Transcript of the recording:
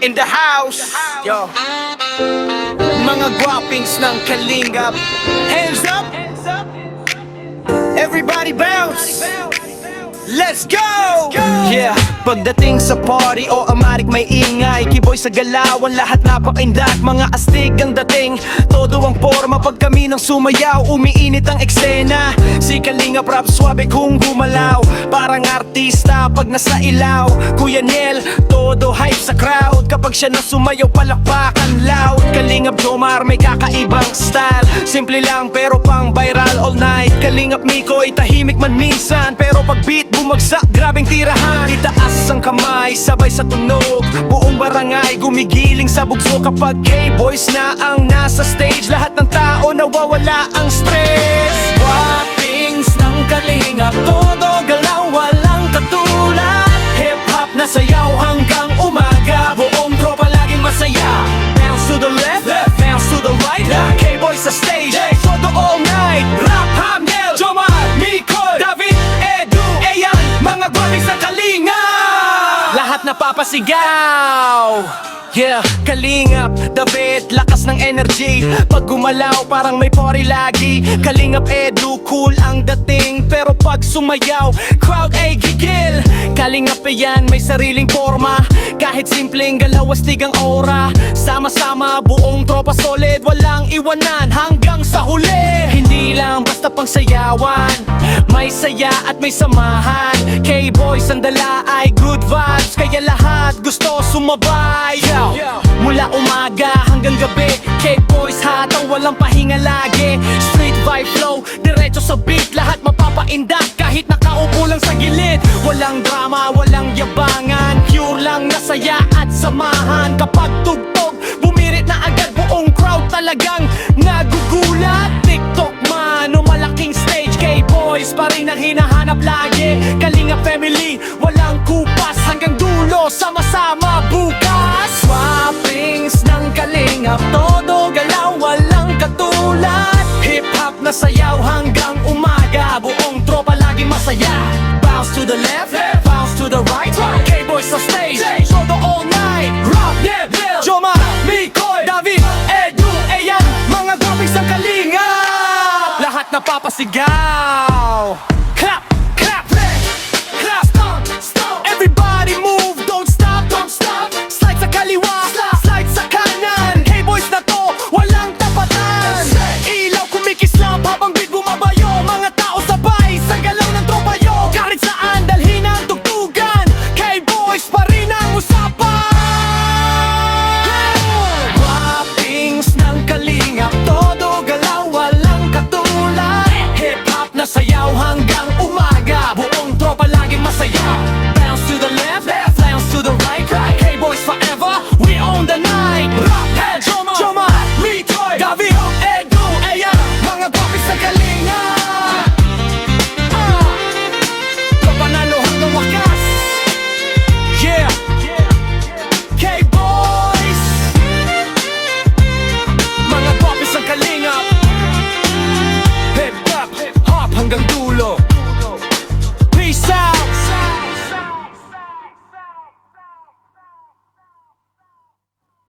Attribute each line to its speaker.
Speaker 1: in the house. Yo, mga guwapings ng Kalingap, hands up, everybody bounce. Let's go! Yeah, pagdating sa party o amarik may ingay, kiboy sa galawan, lahat napakaindak. Mga astig ang dating, todo ang forma. Pag kami nang sumayaw, umiinit ang eksena. Si Kalingap rap swabe kung gumalaw, parang artista pag nasa ilaw. Kuya Nel, todo hype sa crowd. Kapag siya na sumayaw, palakpakan loud. Kalingap Jomar may kakaibang style, simple lang pero pang viral all night. Kalingap Miko ay tahimik man minsan, pero pag beat bumagsak, grabeng tirahan. Itaas ang kamay, sabay sa tunog, buong barangay gumigiling sa bugso. Kapag K-boys na ang nasa stage, lahat ng tao nawawala ang stress. Guwapings ng Kalingap, todo galaw, walang katulad. Hip-hop na sayaw hanggang umaga, buong tropa laging masaya. Bounce to the left, bounce to the right, K-boys sa stage, todo all night. Rap, Hamnel, Jomar, Miko, David, mga guwapings ng Kalingap, lahat napapasigaw. Yeah, Kalingap, David, lakas ng energy. Pag gumalaw, parang may party lagi. Kalingap Edu, cool ang dating, pero pag sumayaw, crowd ay gigil. Kalingap yan, may sariling forma, kahit simpleng galaw, astig ang aura. Sama-sama, buong tropa solid, walang iwanan hanggang sa huli. Hindi lang basta pang sayawan, may saya at may samahan. K-boys ang dala ay good vibes, kaya lahat gusto sumabay. Mula umaga hanggang gabi, K-boys hataw, walang pahinga lagi. Street vibe flow, diretso sa beat, lahat mapapaindak kahit nakaupo lang sa gilid. Walang drama, walang yabangan, pure lang na saya at samahan. Kapag tugtog, bumirit na agad, buong crowd talagang nagugulat. TikTok man o malaking stage, K-boys pa rin ang hinahanap lagi. Kalingap family, walang kupas hanggang dulo, sama-sama bukas. Guwapings ng Kalingap, todo galaw, walang katulad. Hip-hop na sayaw hanggang umaga, buong tropa laging masaya. Bounce to the left, bounce to the right, K-boys sa stage, todo all night. Rock, Neville, Jomar, Mikoy, David, Edu, mga guwapings ng Kalingap, lahat napapasigaw.